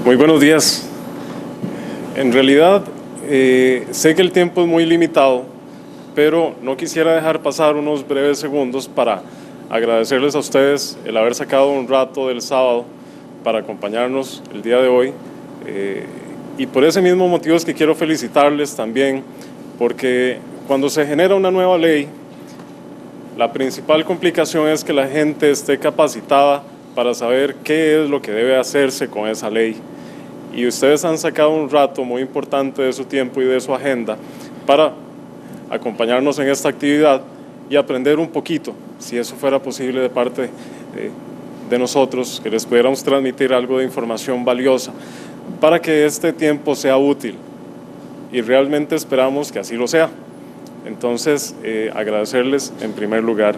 Muy buenos días. En realidad, sé que el tiempo es muy limitado, pero no quisiera dejar pasar unos breves segundos para agradecerles a ustedes el haber sacado un rato del sábado para acompañarnos el día de hoy. Y por ese mismo motivo es que quiero felicitarles también, porque cuando se genera una nueva ley, la principal complicación es que la gente esté capacitada para saber qué es lo que debe hacerse con esa ley. Y ustedes han sacado un rato muy importante de su tiempo y de su agenda para acompañarnos en esta actividad y aprender un poquito, si eso fuera posible de parte de nosotros, que les pudiéramos transmitir algo de información valiosa para que este tiempo sea útil. Y realmente esperamos que así lo sea. Entonces, agradecerles en primer lugar.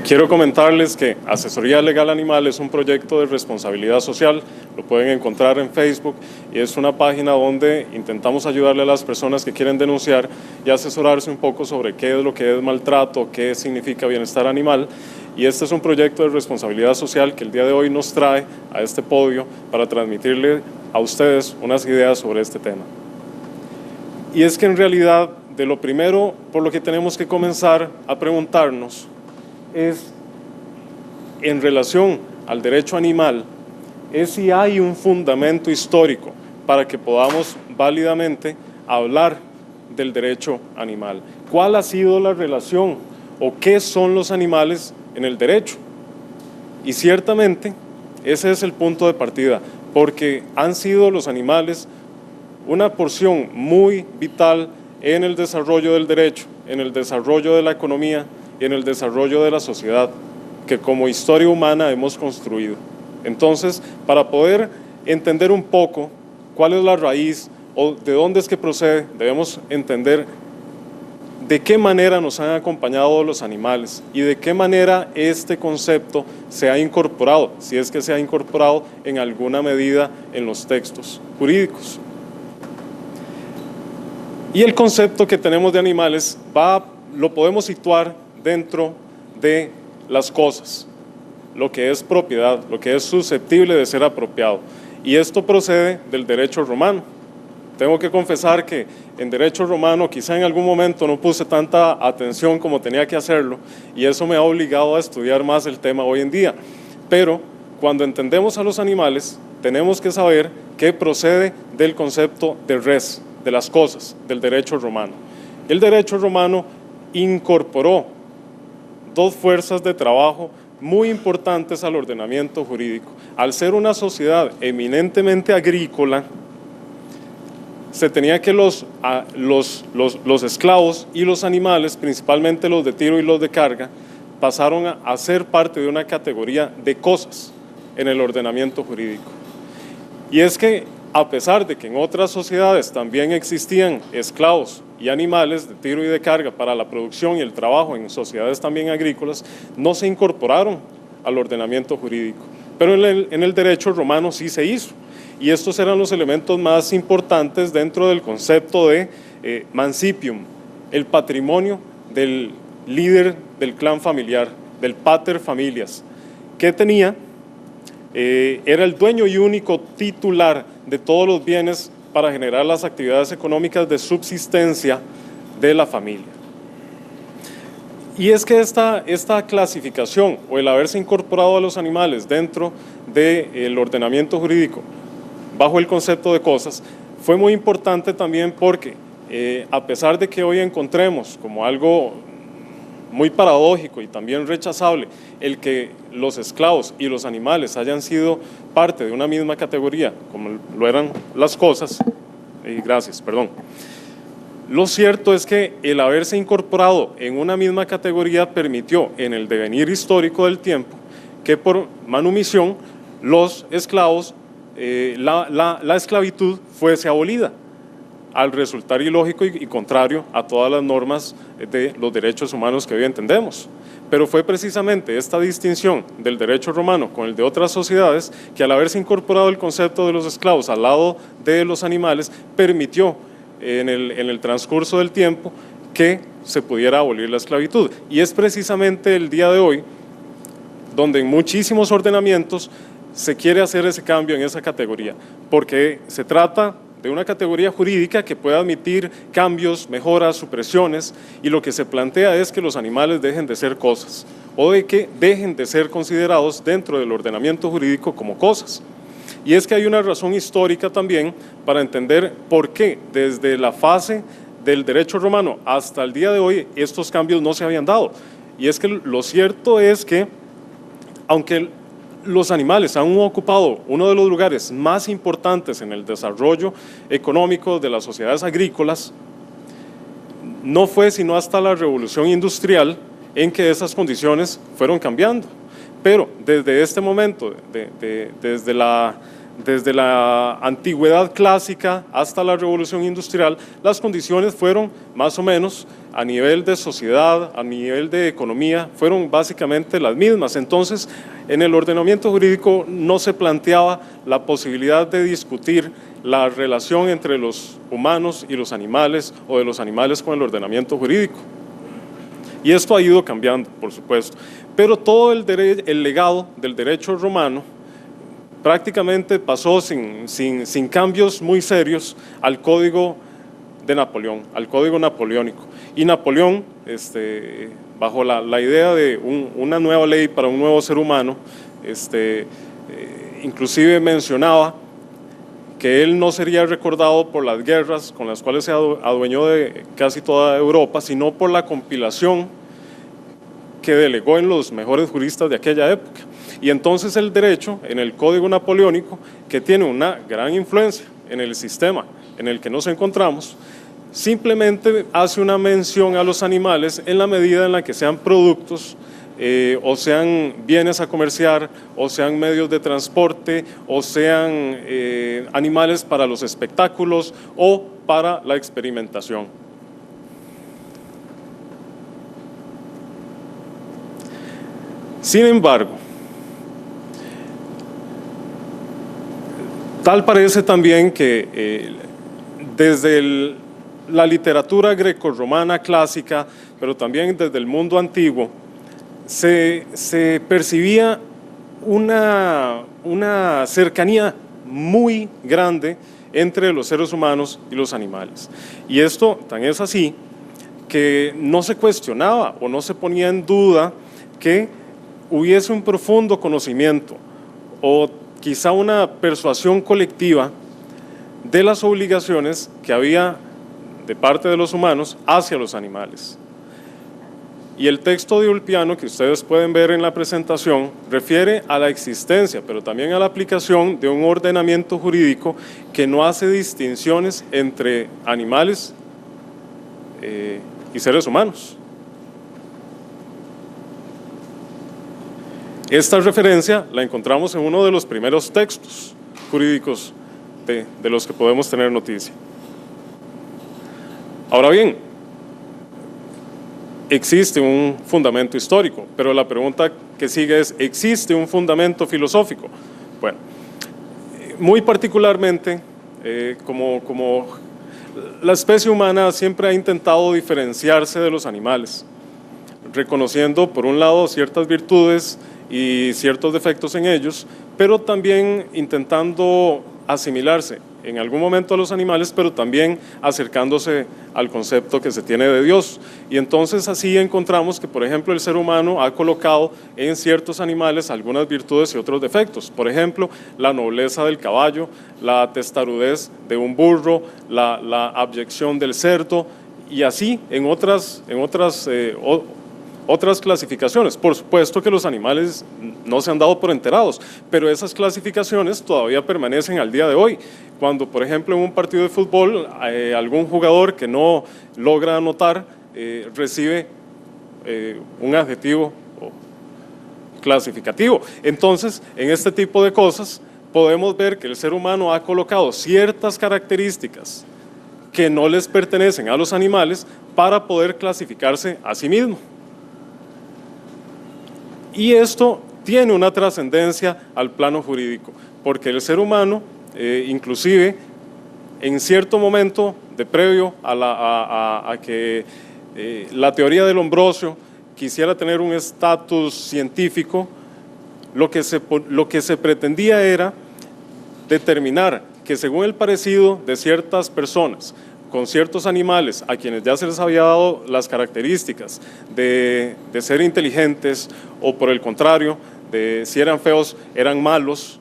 Quiero comentarles que Asesoría Legal Animal es un proyecto de responsabilidad social, lo pueden encontrar en Facebook y es una página donde intentamos ayudarle a las personas que quieren denunciar y asesorarse un poco sobre qué es lo que es maltrato, qué significa bienestar animal. Y este es un proyecto de responsabilidad social que el día de hoy nos trae a este podio para transmitirle a ustedes unas ideas sobre este tema. Y es que en realidad, de lo primero por lo que tenemos que comenzar a preguntarnos es, en relación al derecho animal, es si hay un fundamento histórico para que podamos válidamente hablar del derecho animal. ¿Cuál ha sido la relación o qué son los animales en el derecho? Y ciertamente ese es el punto de partida, porque han sido los animales una porción muy vital en el desarrollo del derecho, en el desarrollo de la economía y en el desarrollo de la sociedad que como historia humana hemos construido. Entonces, para poder entender un poco cuál es la raíz o de dónde es que procede, debemos entender de qué manera nos han acompañado los animales y de qué manera este concepto se ha incorporado, si es que se ha incorporado en alguna medida en los textos jurídicos. Y el concepto que tenemos de animales lo podemos situar dentro de las cosas, lo que es propiedad, lo que es susceptible de ser apropiado. Y esto procede del derecho romano. Tengo que confesar que en derecho romano quizá en algún momento no puse tanta atención como tenía que hacerlo y eso me ha obligado a estudiar más el tema hoy en día. Pero cuando entendemos a los animales, tenemos que saber que procede del concepto de res, de las cosas, del derecho romano. El derecho romano incorporó dos fuerzas de trabajo muy importantes al ordenamiento jurídico. Al ser una sociedad eminentemente agrícola, se tenía que los esclavos y los animales, principalmente los de tiro y los de carga, pasaron a ser parte de una categoría de cosas en el ordenamiento jurídico. Y es que a pesar de que en otras sociedades también existían esclavos y animales de tiro y de carga para la producción y el trabajo en sociedades también agrícolas, no se incorporaron al ordenamiento jurídico. Pero en el derecho romano sí se hizo. Y estos eran los elementos más importantes dentro del concepto de mancipium, el patrimonio del líder del clan familiar, del pater familias, que tenía, era el dueño y único titular de todos los bienes para generar las actividades económicas de subsistencia de la familia. Y es que esta clasificación o el haberse incorporado a los animales dentro del ordenamiento jurídico bajo el concepto de cosas fue muy importante también porque a pesar de que hoy encontremos como algo muy paradójico y también rechazable el que los esclavos y los animales hayan sido parte de una misma categoría, como lo eran las cosas, lo cierto es que el haberse incorporado en una misma categoría permitió en el devenir histórico del tiempo que por manumisión los esclavos, la esclavitud fuese abolida, al resultar ilógico y contrario a todas las normas de los derechos humanos que hoy entendemos. Pero fue precisamente esta distinción del derecho romano con el de otras sociedades que al haberse incorporado el concepto de los esclavos al lado de los animales, permitió en el transcurso del tiempo que se pudiera abolir la esclavitud. Y es precisamente el día de hoy donde en muchísimos ordenamientos se quiere hacer ese cambio en esa categoría? Porque se trata de una categoría jurídica que puede admitir cambios, mejoras, supresiones, y lo que se plantea es que los animales dejen de ser cosas, o de que dejen de ser considerados dentro del ordenamiento jurídico como cosas. Y es que hay una razón histórica también para entender por qué desde la fase del derecho romano hasta el día de hoy estos cambios no se habían dado. Y es que lo cierto es que, aunque los animales han ocupado uno de los lugares más importantes en el desarrollo económico de las sociedades agrícolas, no fue sino hasta la revolución industrial en que esas condiciones fueron cambiando. Pero desde este momento, desde la antigüedad clásica hasta la revolución industrial, las condiciones fueron más o menos a nivel de sociedad, a nivel de economía, fueron básicamente las mismas. Entonces, en el ordenamiento jurídico no se planteaba la posibilidad de discutir la relación entre los humanos y los animales o de los animales con el ordenamiento jurídico. Y esto ha ido cambiando, por supuesto. Pero todo el legado del derecho romano prácticamente pasó sin cambios muy serios al Código de Napoleón, al Código Napoleónico. Y Napoleón, bajo la idea de una nueva ley para un nuevo ser humano, inclusive mencionaba que él no sería recordado por las guerras con las cuales se adueñó de casi toda Europa, sino por la compilación que delegó en los mejores juristas de aquella época. Y entonces el derecho, en el Código Napoleónico, que tiene una gran influencia en el sistema en el que nos encontramos, simplemente hace una mención a los animales en la medida en la que sean productos, o sean bienes a comerciar, o sean medios de transporte, o sean animales para los espectáculos o para la experimentación. Sin embargo, tal parece también que desde la literatura grecorromana clásica, pero también desde el mundo antiguo, se percibía una cercanía muy grande entre los seres humanos y los animales. Y esto tan es así que no se cuestionaba o no se ponía en duda que hubiese un profundo conocimiento o quizá una persuasión colectiva de las obligaciones que había de parte de los humanos hacia los animales. Y el texto de Ulpiano, que ustedes pueden ver en la presentación, refiere a la existencia, pero también a la aplicación de un ordenamiento jurídico que no hace distinciones entre animales y seres humanos. Esta referencia la encontramos en uno de los primeros textos jurídicos de los que podemos tener noticia. Ahora bien, existe un fundamento histórico, pero la pregunta que sigue es, ¿existe un fundamento filosófico? Bueno, muy particularmente, como la especie humana siempre ha intentado diferenciarse de los animales, reconociendo por un lado ciertas virtudes y ciertos defectos en ellos, pero también intentando asimilarse en algún momento a los animales, pero también acercándose al concepto que se tiene de Dios. Y entonces así encontramos que, por ejemplo, el ser humano ha colocado en ciertos animales algunas virtudes y otros defectos. Por ejemplo, la nobleza del caballo, la testarudez de un burro, la abyección del cerdo, y así en otras clasificaciones. Por supuesto que los animales no se han dado por enterados, pero esas clasificaciones todavía permanecen al día de hoy. Cuando, por ejemplo, en un partido de fútbol, algún jugador que no logra anotar recibe un adjetivo clasificativo. Entonces, en este tipo de cosas, podemos ver que el ser humano ha colocado ciertas características que no les pertenecen a los animales para poder clasificarse a sí mismo. Y esto tiene una trascendencia al plano jurídico, porque el ser humano, inclusive en cierto momento de previo a que la teoría de Lombroso quisiera tener un estatus científico, lo que se pretendía era determinar que según el parecido de ciertas personas con ciertos animales a quienes ya se les había dado las características de ser inteligentes o por el contrario, de si eran feos, eran malos,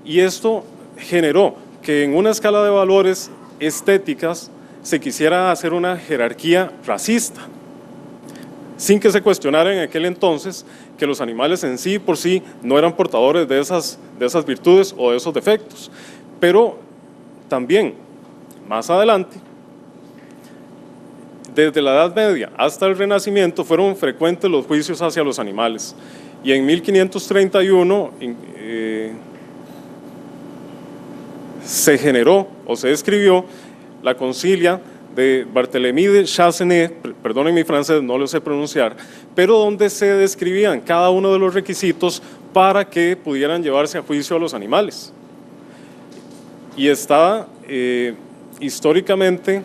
y esto generó que en una escala de valores estéticas se quisiera hacer una jerarquía racista, sin que se cuestionara en aquel entonces que los animales en sí por sí no eran portadores de esas virtudes o de esos defectos. Pero también, más adelante, desde la Edad Media hasta el Renacimiento fueron frecuentes los juicios hacia los animales, y en 1531 se generó o se escribió la Concilia de Barthélemy de Chasseneuil, perdonen mi francés, no lo sé pronunciar, pero donde se describían cada uno de los requisitos para que pudieran llevarse a juicio a los animales. Y está históricamente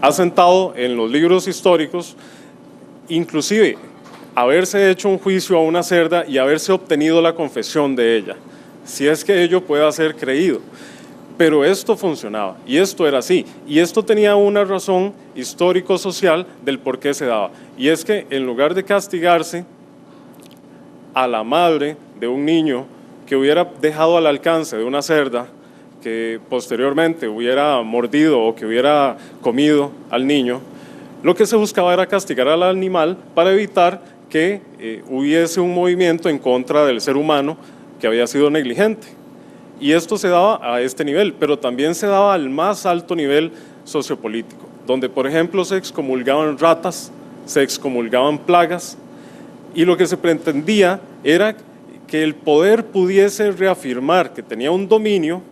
asentado en los libros históricos, inclusive haberse hecho un juicio a una cerda y haberse obtenido la confesión de ella, si es que ello pueda ser creído. Pero esto funcionaba, y esto era así, y esto tenía una razón histórico-social del por qué se daba, y es que en lugar de castigarse a la madre de un niño que hubiera dejado al alcance de una cerda, que posteriormente hubiera mordido o que hubiera comido al niño, lo que se buscaba era castigar al animal para evitar que hubiese un movimiento en contra del ser humano que había sido negligente. Y esto se daba a este nivel, pero también se daba al más alto nivel sociopolítico, donde por ejemplo se excomulgaban ratas, se excomulgaban plagas, y lo que se pretendía era que el poder pudiese reafirmar que tenía un dominio,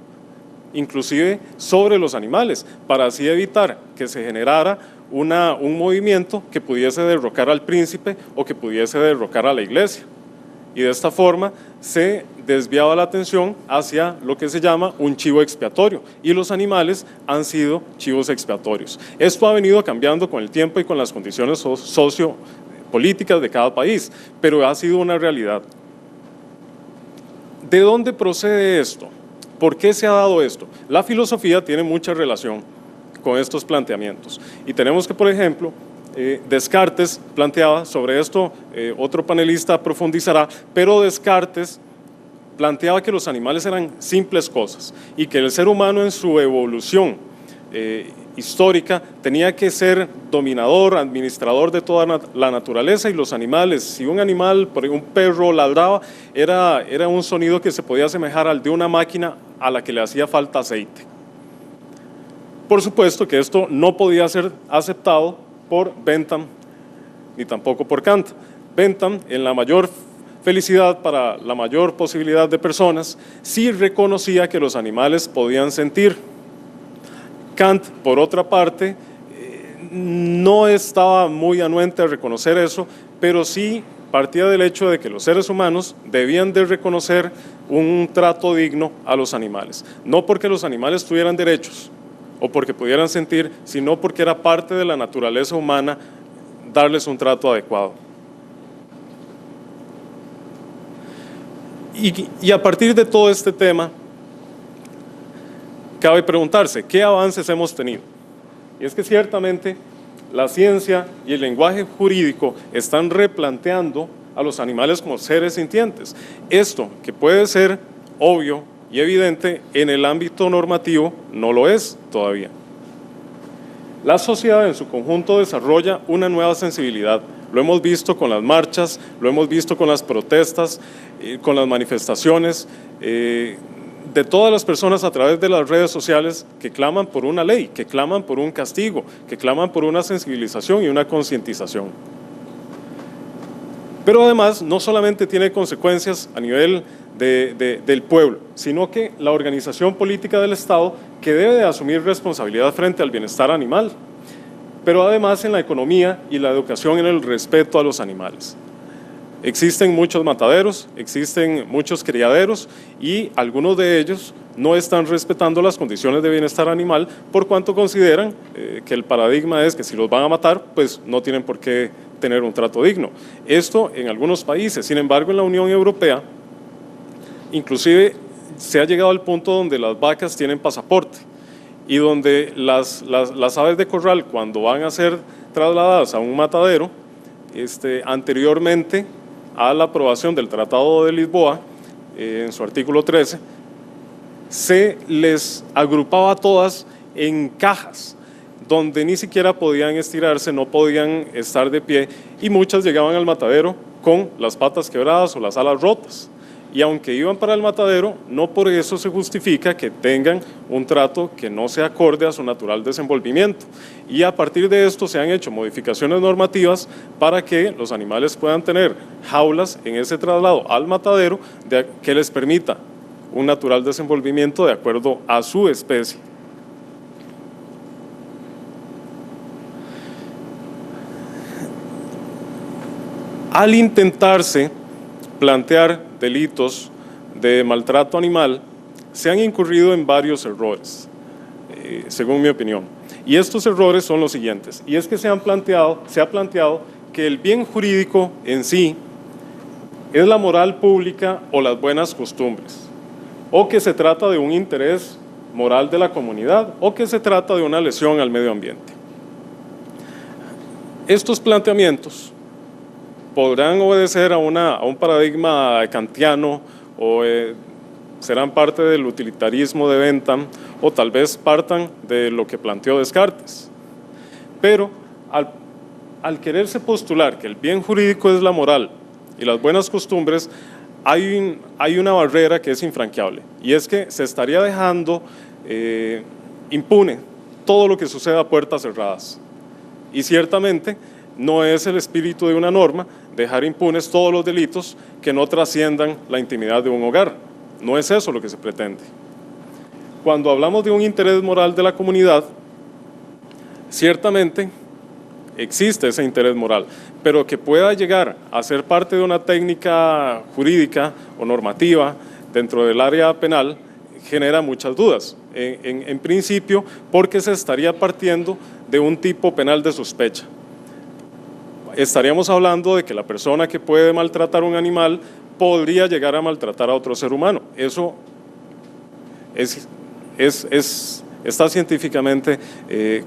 inclusive sobre los animales, para así evitar que se generara un movimiento que pudiese derrocar al príncipe o que pudiese derrocar a la iglesia. Y de esta forma se desviaba la atención hacia lo que se llama un chivo expiatorio, y los animales han sido chivos expiatorios. Esto ha venido cambiando con el tiempo y con las condiciones sociopolíticas de cada país, pero ha sido una realidad. ¿De dónde procede esto? ¿Por qué se ha dado esto? La filosofía tiene mucha relación con estos planteamientos, y tenemos que, por ejemplo, Descartes planteaba, sobre esto otro panelista profundizará, pero Descartes planteaba que los animales eran simples cosas y que el ser humano en su evolución histórica tenía que ser dominador, administrador de toda la naturaleza, y los animales, si un animal, por ejemplo, un perro ladraba, era un sonido que se podía asemejar al de una máquina a la que le hacía falta aceite. Por supuesto que esto no podía ser aceptado por Bentham ni tampoco por Kant. Bentham, en la mayor felicidad para la mayor posibilidad de personas, sí reconocía que los animales podían sentir. Kant, por otra parte, no estaba muy anuente a reconocer eso, pero sí partía del hecho de que los seres humanos debían de reconocer un trato digno a los animales, no porque los animales tuvieran derechos o porque pudieran sentir, sino porque era parte de la naturaleza humana darles un trato adecuado. Y a partir de todo este tema, cabe preguntarse, ¿qué avances hemos tenido? Y es que ciertamente la ciencia y el lenguaje jurídico están replanteando a los animales como seres sintientes. Esto, que puede ser obvio y evidente, en el ámbito normativo no lo es todavía. La sociedad en su conjunto desarrolla una nueva sensibilidad. Lo hemos visto con las marchas, lo hemos visto con las protestas, con las manifestaciones de todas las personas a través de las redes sociales que claman por una ley, que claman por un castigo, que claman por una sensibilización y una concientización. Pero además no solamente tiene consecuencias a nivel del pueblo, sino que la organización política del Estado, que debe de asumir responsabilidad frente al bienestar animal, pero además en la economía y la educación en el respeto a los animales. Existen muchos mataderos, existen muchos criaderos, y algunos de ellos no están respetando las condiciones de bienestar animal por cuanto consideran que el paradigma es que si los van a matar, pues no tienen por qué tener un trato digno. Esto en algunos países, sin embargo en la Unión Europea, inclusive se ha llegado al punto donde las vacas tienen pasaporte y donde las aves de corral, cuando van a ser trasladadas a un matadero, anteriormente a la aprobación del Tratado de Lisboa, en su artículo 13, se les agrupaba todas en cajas, donde ni siquiera podían estirarse, no podían estar de pie, y muchas llegaban al matadero con las patas quebradas o las alas rotas. Y aunque iban para el matadero, no por eso se justifica que tengan un trato que no se acorde a su natural desenvolvimiento. Y a partir de esto se han hecho modificaciones normativas para que los animales puedan tener jaulas en ese traslado al matadero que les permita un natural desenvolvimiento de acuerdo a su especie. Al intentarse plantear delitos de maltrato animal, se han incurrido en varios errores, según mi opinión. Y estos errores son los siguientes, y es que se ha planteado que el bien jurídico en sí es la moral pública o las buenas costumbres, o que se trata de un interés moral de la comunidad, o que se trata de una lesión al medio ambiente. Estos planteamientos podrán obedecer a un paradigma kantiano o serán parte del utilitarismo de Bentham o tal vez partan de lo que planteó Descartes. Pero al quererse postular que el bien jurídico es la moral y las buenas costumbres, hay una barrera que es infranqueable, y es que se estaría dejando impune todo lo que suceda a puertas cerradas. Y ciertamente no es el espíritu de una norma dejar impunes todos los delitos que no trasciendan la intimidad de un hogar. No es eso lo que se pretende. Cuando hablamos de un interés moral de la comunidad, ciertamente existe ese interés moral, pero que pueda llegar a ser parte de una técnica jurídica o normativa dentro del área penal genera muchas dudas. En principio, porque se estaría partiendo de un tipo penal de sospecha. Estaríamos hablando de que la persona que puede maltratar a un animal podría llegar a maltratar a otro ser humano. Eso está científicamente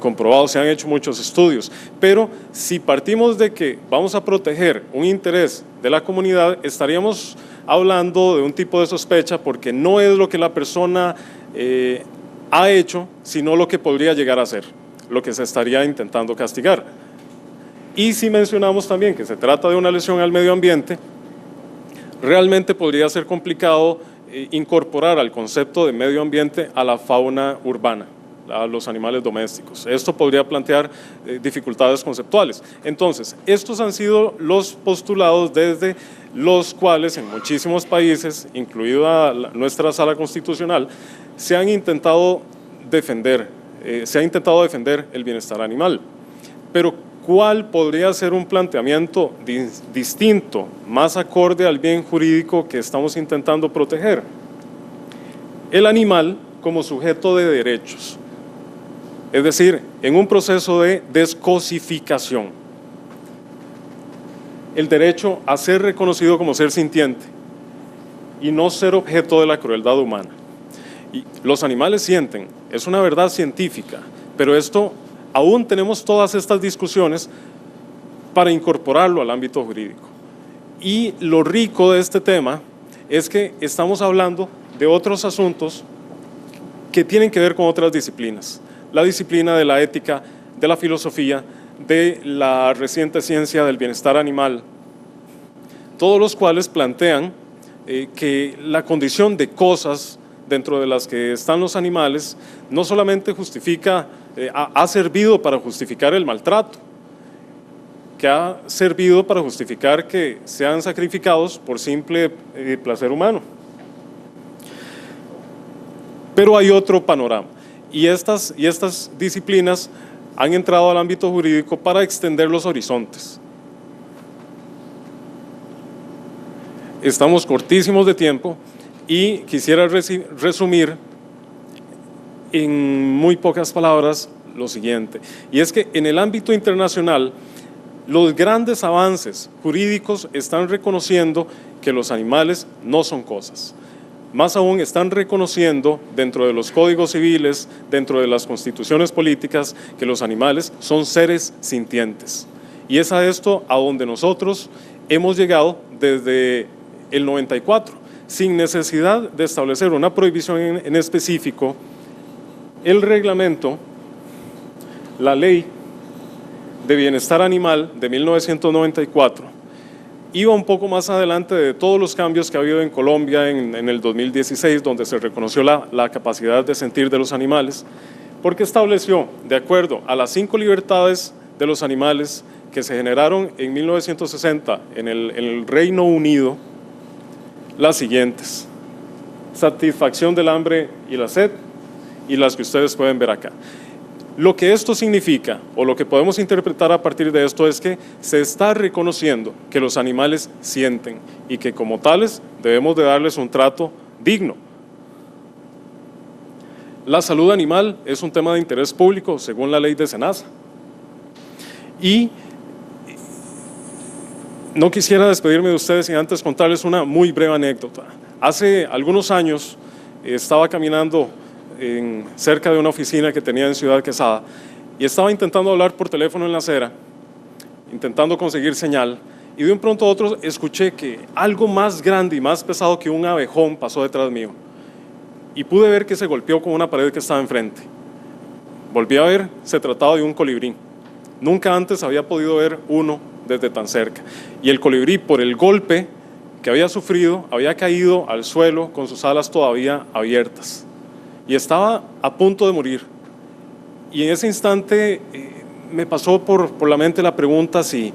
comprobado, se han hecho muchos estudios. Pero si partimos de que vamos a proteger un interés de la comunidad, estaríamos hablando de un tipo de sospecha porque no es lo que la persona ha hecho, sino lo que podría llegar a ser, lo que se estaría intentando castigar. Y si mencionamos también que se trata de una lesión al medio ambiente, realmente podría ser complicado incorporar al concepto de medio ambiente a la fauna urbana, a los animales domésticos. Esto podría plantear dificultades conceptuales. Entonces, estos han sido los postulados desde los cuales en muchísimos países, incluida nuestra sala constitucional, se ha intentado defender el bienestar animal. Pero ¿cuál podría ser un planteamiento distinto, más acorde al bien jurídico que estamos intentando proteger? El animal como sujeto de derechos, es decir, en un proceso de descosificación. El derecho a ser reconocido como ser sintiente y no ser objeto de la crueldad humana. Y los animales sienten, es una verdad científica, pero esto aún tenemos todas estas discusiones para incorporarlo al ámbito jurídico. Y lo rico de este tema es que estamos hablando de otros asuntos que tienen que ver con otras disciplinas. La disciplina de la ética, de la filosofía, de la reciente ciencia del bienestar animal, todos los cuales plantean que la condición de cosas dentro de las que están los animales no solamente ha servido para justificar el maltrato, que ha servido para justificar que sean sacrificados por simple placer humano. Pero hay otro panorama, y estas disciplinas han entrado al ámbito jurídico para extender los horizontes. Estamos cortísimos de tiempo y quisiera resumir en muy pocas palabras lo siguiente, y es que en el ámbito internacional Los grandes avances jurídicos están reconociendo que los animales no son cosas. Más aún, están reconociendo dentro de los códigos civiles, dentro de las constituciones políticas, que los animales son seres sintientes. Y es a esto a donde nosotros hemos llegado desde el 94, sin necesidad de establecer una prohibición en específico. El reglamento, la ley de bienestar animal de 1994, iba un poco más adelante de todos los cambios que ha habido en Colombia en el 2016, donde se reconoció la capacidad de sentir de los animales, porque estableció, de acuerdo a las 5 libertades de los animales que se generaron en 1960 en el Reino Unido, las siguientes: satisfacción del hambre y la sed, y las que ustedes pueden ver acá. Lo que esto significa, o lo que podemos interpretar a partir de esto, es que se está reconociendo que los animales sienten y que como tales debemos de darles un trato digno. La salud animal es un tema de interés público según la ley de SENASA. Y no quisiera despedirme de ustedes sin antes contarles una muy breve anécdota. Hace algunos años estaba caminando cerca de una oficina que tenía en Ciudad Quesada y estaba intentando hablar por teléfono en la acera, intentando conseguir señal, y de un pronto a otro escuché que algo más grande y más pesado que un abejón pasó detrás mío y pude ver que se golpeó con una pared que estaba enfrente. Volví a ver, se trataba de un colibrí. Nunca antes había podido ver uno desde tan cerca, y el colibrí, por el golpe que había sufrido, había caído al suelo con sus alas todavía abiertas y estaba a punto de morir. Y en ese instante me pasó por la mente la pregunta si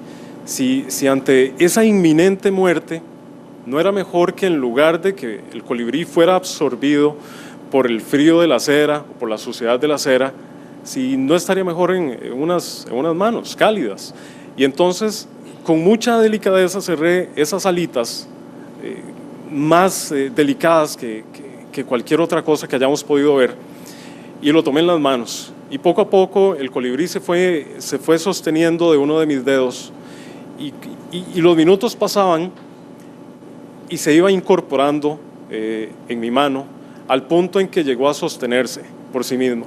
ante esa inminente muerte no era mejor que, en lugar de que el colibrí fuera absorbido por el frío de la acera o por la suciedad de la acera, si no estaría mejor en unas manos cálidas. Y entonces, con mucha delicadeza, cerré esas alitas más delicadas que cualquier otra cosa que hayamos podido ver, y lo tomé en las manos. Y poco a poco el colibrí se fue sosteniendo de uno de mis dedos, y los minutos pasaban y se iba incorporando en mi mano al punto en que llegó a sostenerse por sí mismo.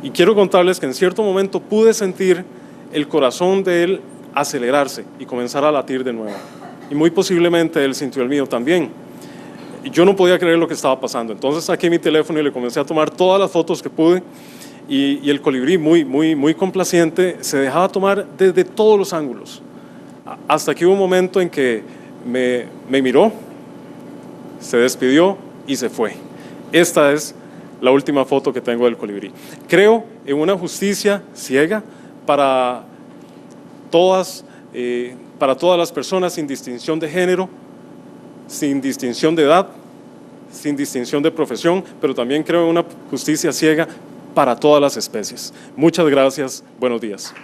Y quiero contarles que en cierto momento pude sentir el corazón de él acelerarse y comenzar a latir de nuevo. Y muy posiblemente él sintió el mío también. Y yo no podía creer lo que estaba pasando. Entonces saqué mi teléfono y le comencé a tomar todas las fotos que pude. Y el colibrí, muy complaciente, se dejaba tomar desde todos los ángulos. Hasta que hubo un momento en que me miró, se despidió y se fue. Esta es la última foto que tengo del colibrí. Creo en una justicia ciega para todas las personas, sin distinción de género, sin distinción de edad, sin distinción de profesión, pero también creo en una justicia ciega para todas las especies. Muchas gracias, buenos días.